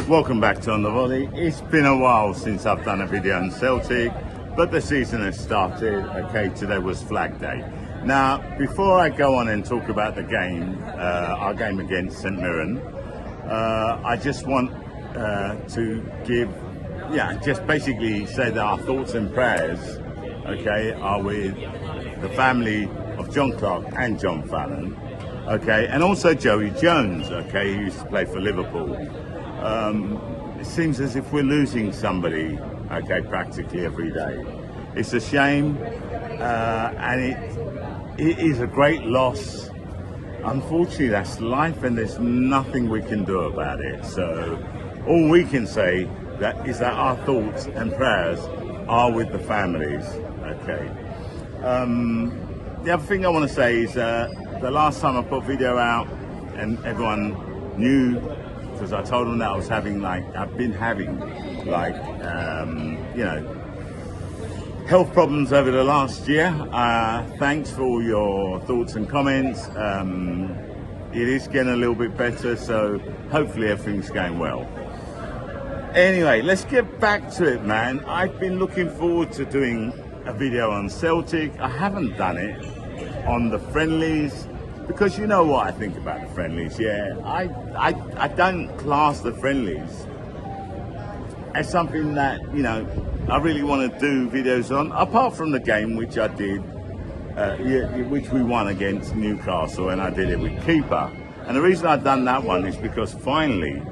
Welcome back to On The Volley. It's been a while since I've done a video on Celtic, but the season has started. Okay, today was Flag Day. Now, before I go on and talk about the game, our game against St Mirren, I just want to give, just basically say that our thoughts and prayers, okay, are with the family of John Clark and John Fallon, okay, and also Joey Jones, okay, who used to play for Liverpool. It seems as if we're losing somebody, okay, practically every day. It's a shame, and it is a great loss. Unfortunately, that's life, and there's nothing we can do about it. So all we can say is that our thoughts and prayers are with the families, okay. The other thing I want to say is the last time I put a video out and everyone knew, because I told them that I've been having health problems over the last year. Thanks for all your thoughts and comments. It is getting a little bit better, so hopefully everything's going well. Anyway, let's get back to it, man. I've been looking forward to doing a video on Celtic. I haven't done it on the friendlies, because you know what I think about the friendlies. I don't class the friendlies as something that, I really want to do videos on, apart from the game which I did, which we won against Newcastle, and I did it with Keeper. And the reason I've done that one is because finally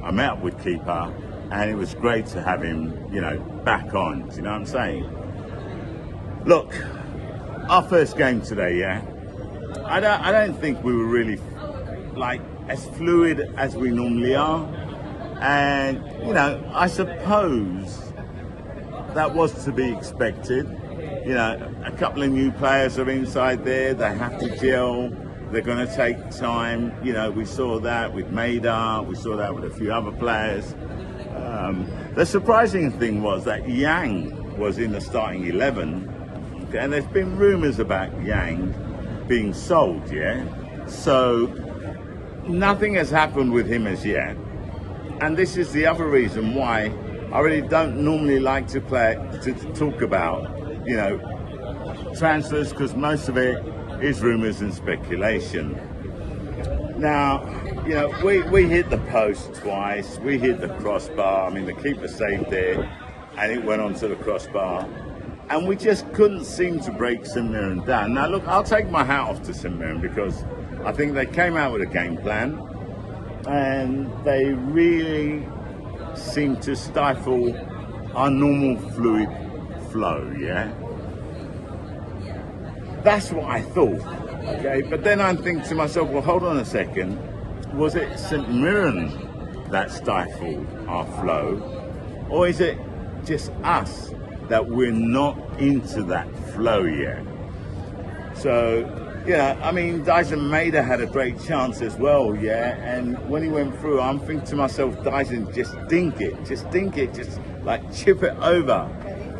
I met up with Keeper, and it was great to have him, back on. Do you know what I'm saying? Look, our first game today, I don't think we were really as fluid as we normally are, and I suppose that was to be expected. A couple of new players are inside there. They have to gel. They're going to take time. We saw that with Maida. We saw that with a few other players. The surprising thing was that Yang was in the starting 11, and there's been rumours about Yang being sold, so nothing has happened with him as yet. And this is the other reason why I really don't normally like to talk about transfers, because most of it is rumours and speculation. Now, we hit the post twice, we hit the crossbar. I mean, the keeper saved it and it went onto the crossbar, and we just couldn't seem to break St Mirren down. Now look, I'll take my hat off to St Mirren, because I think they came out with a game plan and they really seemed to stifle our normal fluid flow, That's what I thought, okay? But then I'm thinking to myself, well, hold on a second. Was it St Mirren that stifled our flow? Or is it just us that we're not into that flow yet? So, I mean, Dyson Maida had a great chance as well, and when he went through, I'm thinking to myself, Dyson, just dink it, just like chip it over.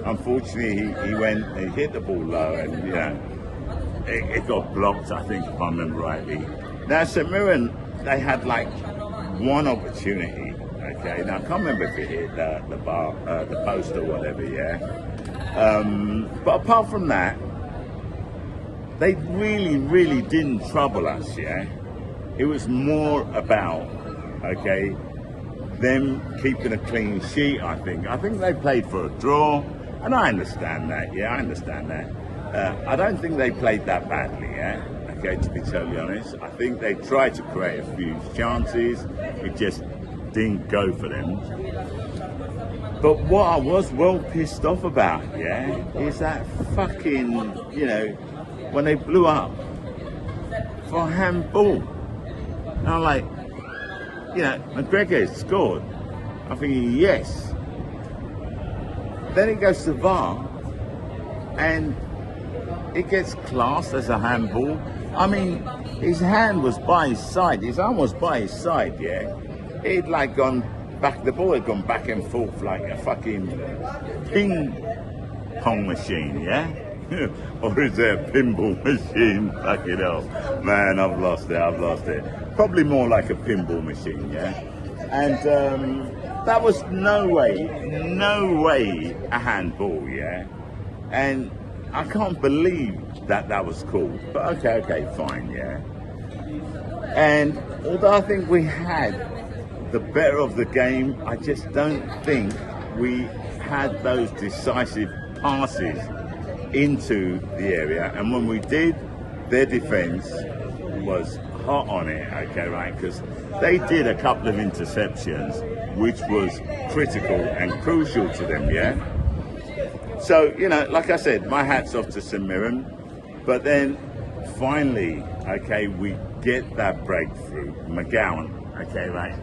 Unfortunately, he hit the ball low, and it got blocked, I think, if I remember rightly. Now, St Mirren, they had one opportunity, okay? Now, I can't remember if it hit the post or whatever, but apart from that, they really, really didn't trouble us, It was more about, them keeping a clean sheet, I think. I think they played for a draw, and I understand that, I understand that. I don't think they played that badly, to be totally honest. I think they tried to create a few chances, it just didn't go for them. But what I was well pissed off about, is that fucking, when they blew up for a handball. And I'm like, McGregor scored. I'm thinking, yes. Then it goes to VAR, and it gets classed as a handball. I mean, his hand was by his side, his arm was by his side, He'd gone back, the ball had gone back and forth like a fucking ping pong machine, Or is there a pinball machine? Fucking hell. Man, I've lost it. Probably more like a pinball machine, And that was no way a handball, yeah? And I can't believe that was called. But okay, fine, yeah. And although I think we had the better of the game, I just don't think we had those decisive passes into the area. And when we did, their defence was hot on it, okay, right? Because they did a couple of interceptions, which was critical and crucial to them, yeah? So, you know, like I said, my hat's off to St Mirren. But then, finally, okay, we get that breakthrough. McGowan, okay, right,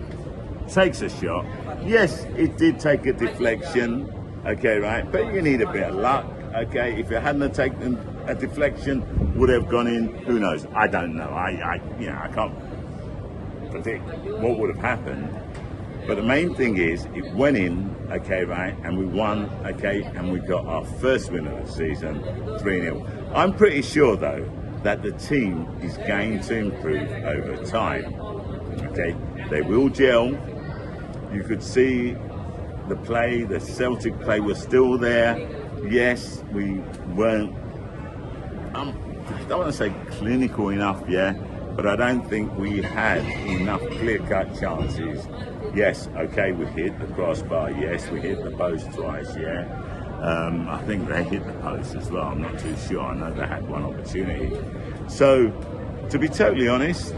takes a shot. Yes, it did take a deflection, okay, right, but you need a bit of luck, okay? If it hadn't taken a deflection, would have gone in, who knows? I don't know. I can't predict what would have happened. But the main thing is, it went in, okay, right, and we won, okay, and we got our first win of the season, 3-0. I'm pretty sure, though, that the team is going to improve over time, okay? They will gel. You could see the play, the Celtic play was still there. Yes, we weren't, I don't want to say clinical enough, yeah, but I don't think we had enough clear-cut chances. Yes, okay, we hit the crossbar. Yes, we hit the post twice, yeah. I think they hit the post as well. I'm not too sure. I know they had one opportunity. So, to be totally honest,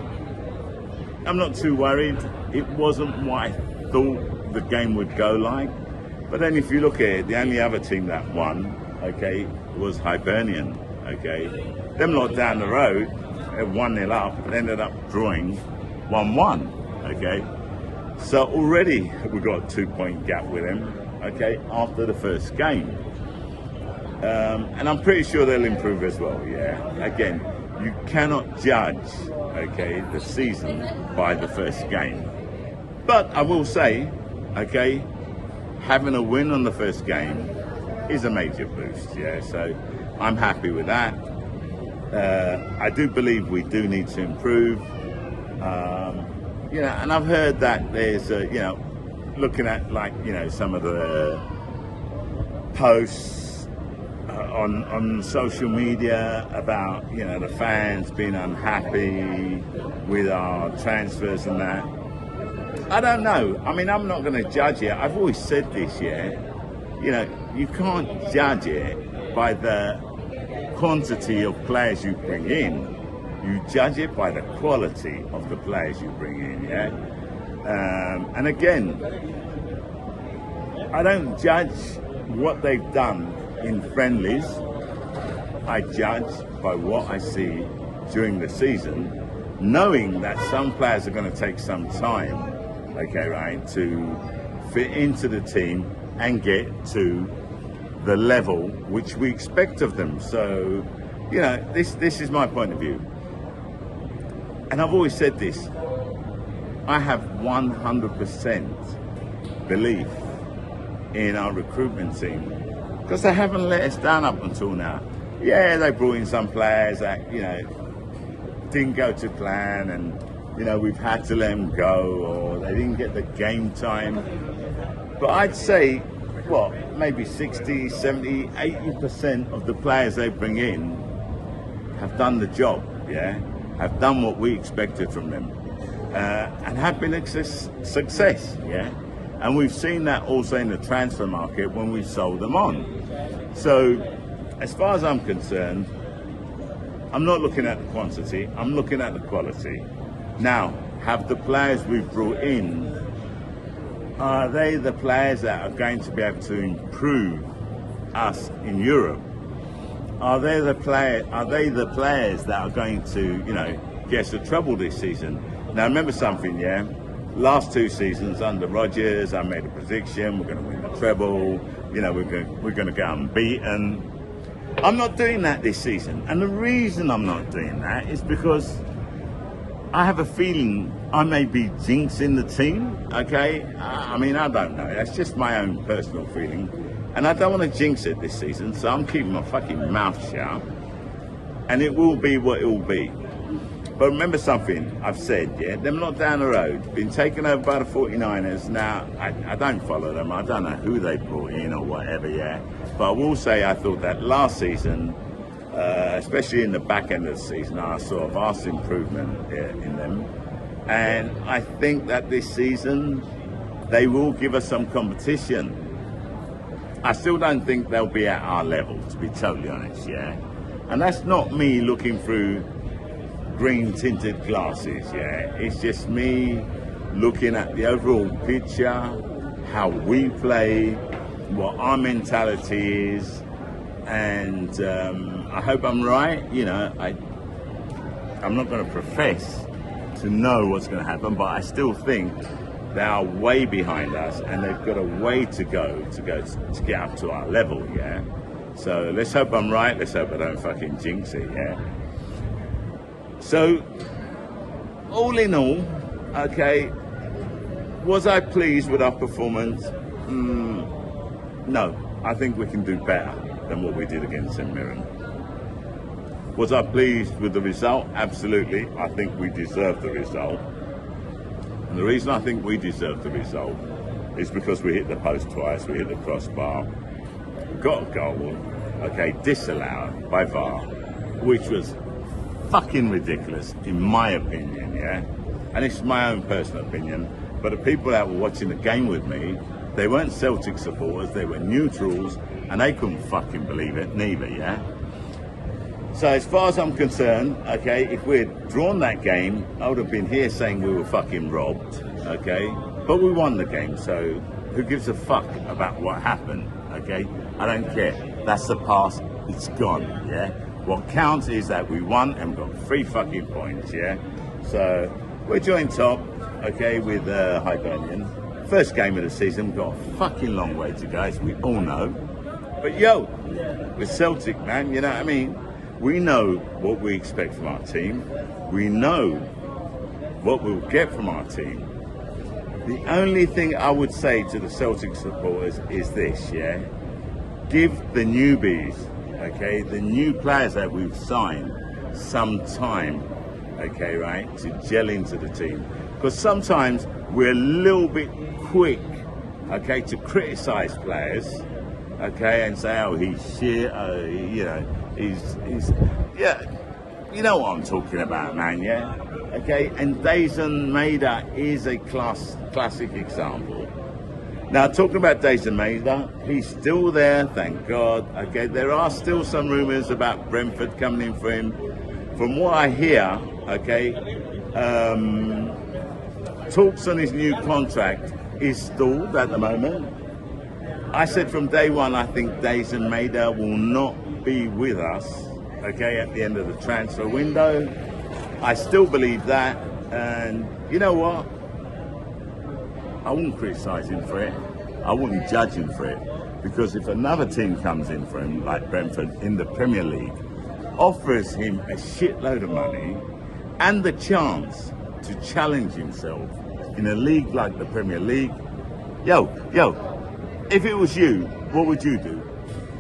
I'm not too worried. It wasn't what I thought the game would go like. But then if you look at it, the only other team that won, okay, was Hibernian, okay. Them lot down the road, 1-0 up, ended up drawing 1-1, okay. So already we got a 2-point gap with them, okay, after the first game. And I'm pretty sure they'll improve as well, yeah. Again, you cannot judge, okay, the season by the first game. But I will say, okay, having a win on the first game is a major boost, yeah. So I'm happy with that. I do believe we do need to improve. You know, and I've heard that there's, you know, looking at like, you know, some of the posts on social media about, you know, the fans being unhappy with our transfers and that. I don't know. I mean, I'm not going to judge it. I've always said this, yeah. You know, you can't judge it by the quantity of players you bring in. You judge it by the quality of the players you bring in, yeah? And again, I don't judge what they've done in friendlies. I judge by what I see during the season, knowing that some players are going to take some time, okay, right, to fit into the team and get to the level which we expect of them. So, you know, this is my point of view. And I've always said this, I have 100% belief in our recruitment team because they haven't let us down up until now. Yeah, they brought in some players that, you know, didn't go to plan and, you know, we've had to let them go or they didn't get the game time. But I'd say, what, maybe 60, 70, 80% of the players they bring in have done the job, yeah? Have done what we expected from them and have been a success, yeah? And we've seen that also in the transfer market when we sold them on. So, as far as I'm concerned, I'm not looking at the quantity, I'm looking at the quality. Now, have the players we've brought in, are they the players that are going to be able to improve us in Europe? Are they the players that are going to, you know, get us into trouble this season? Now remember something, yeah? Last 2 seasons under Rodgers, I made a prediction, we're going to win the treble, you know, we're going to go unbeaten. I'm not doing that this season. And the reason I'm not doing that is because I have a feeling I may be jinxing the team, okay? I mean, I don't know. That's just my own personal feeling. And I don't want to jinx it this season, so I'm keeping my fucking mouth shut. And it will be what it will be. But remember something I've said, yeah? They're not down the road. Been taken over by the 49ers. Now, I don't follow them. I don't know who they brought in or whatever, yeah? But I will say I thought that last season, especially in the back end of the season, I saw a vast improvement in them. And I think that this season, they will give us some competition. I still don't think they'll be at our level, to be totally honest, yeah? And that's not me looking through green tinted glasses, yeah? It's just me looking at the overall picture, how we play, what our mentality is, and I hope I'm right. You know, I'm not going to profess to know what's going to happen, but I still think they are way behind us and they've got a way to go to get up to our level, yeah? So let's hope I'm right, let's hope I don't fucking jinx it, yeah? So, all in all, okay, was I pleased with our performance? No, I think we can do better than what we did against Mirren. Was I pleased with the result? Absolutely. I think we deserved the result. And the reason I think we deserved the result is because we hit the post twice, we hit the crossbar, got a goal, okay, disallowed by VAR, which was fucking ridiculous, in my opinion, yeah? And it's my own personal opinion, but the people that were watching the game with me, they weren't Celtic supporters, they were neutrals, and they couldn't fucking believe it, neither, yeah? So as far as I'm concerned, okay, if we'd drawn that game, I would have been here saying we were fucking robbed, okay? But we won the game, so who gives a fuck about what happened, okay? I don't care. That's the past, it's gone, yeah? What counts is that we won and got 3 fucking points, yeah? So we're joint top, okay, with Hibernian. First game of the season, we've got a fucking long way to go, as we all know. But yo, we're Celtic, man, you know what I mean? We know what we expect from our team. We know what we'll get from our team. The only thing I would say to the Celtic supporters is this, yeah? Give the newbies, okay, the new players that we've signed some time, okay, right, to gel into the team. Because sometimes we're a little bit quick, okay, to criticize players, okay, and say, oh, he's shit, you know, he's, yeah, you know what I'm talking about, man, yeah? Okay, and Dazen Maida is a classic example. Now, talking about Dazen Maida, he's still there, thank God. Okay, there are still some rumours about Brentford coming in for him. From what I hear, okay, talks on his new contract is stalled at the moment. I said from day one, I think Dazen Maida will not be with us, okay, at the end of the transfer window. I still believe that, and you know what? I wouldn't criticise him for it. I wouldn't judge him for it, because if another team comes in for him, like Brentford in the Premier League, offers him a shitload of money and the chance to challenge himself in a league like the Premier League, yo, if it was you, what would you do?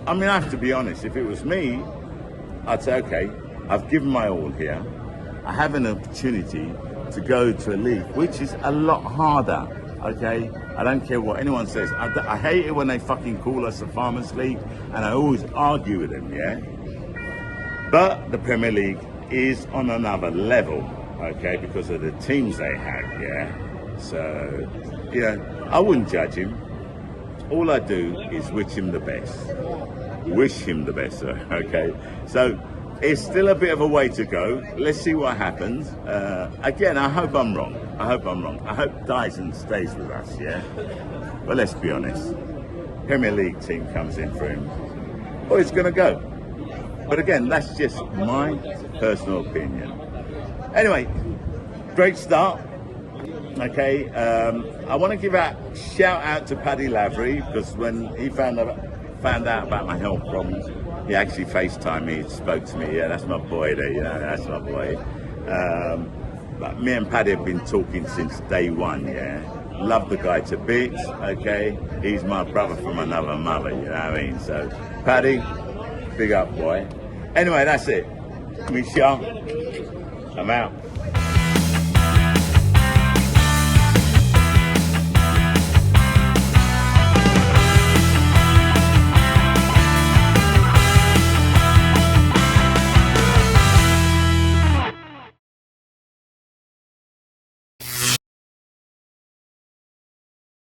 I mean, I have to be honest, if it was me, I'd say, okay, I've given my all here. I have an opportunity to go to a league, which is a lot harder, okay? I don't care what anyone says. I hate it when they fucking call us a Farmers League, and I always argue with them, yeah? But the Premier League is on another level, okay, because of the teams they have, yeah? So, yeah, I wouldn't judge him. All I do is wish him the best. Wish him the best, okay? So, it's still a bit of a way to go. Let's see what happens. Again, I hope I'm wrong. I hope Dyson stays with us, yeah? But let's be honest. Premier League team comes in for him. Well, he's going to go. But again, that's just my personal opinion. Anyway, great start. Okay, I want to give a shout out to Paddy Lavery, because when he found out about my health problems, he actually FaceTimed me, spoke to me. Yeah, that's my boy there, you know, that's my boy. But me and Paddy have been talking since day one, yeah. Love the guy to bits, okay. He's my brother from another mother, you know what I mean? So, Paddy, big up, boy. Anyway, that's it. Me, Shah. I'm out.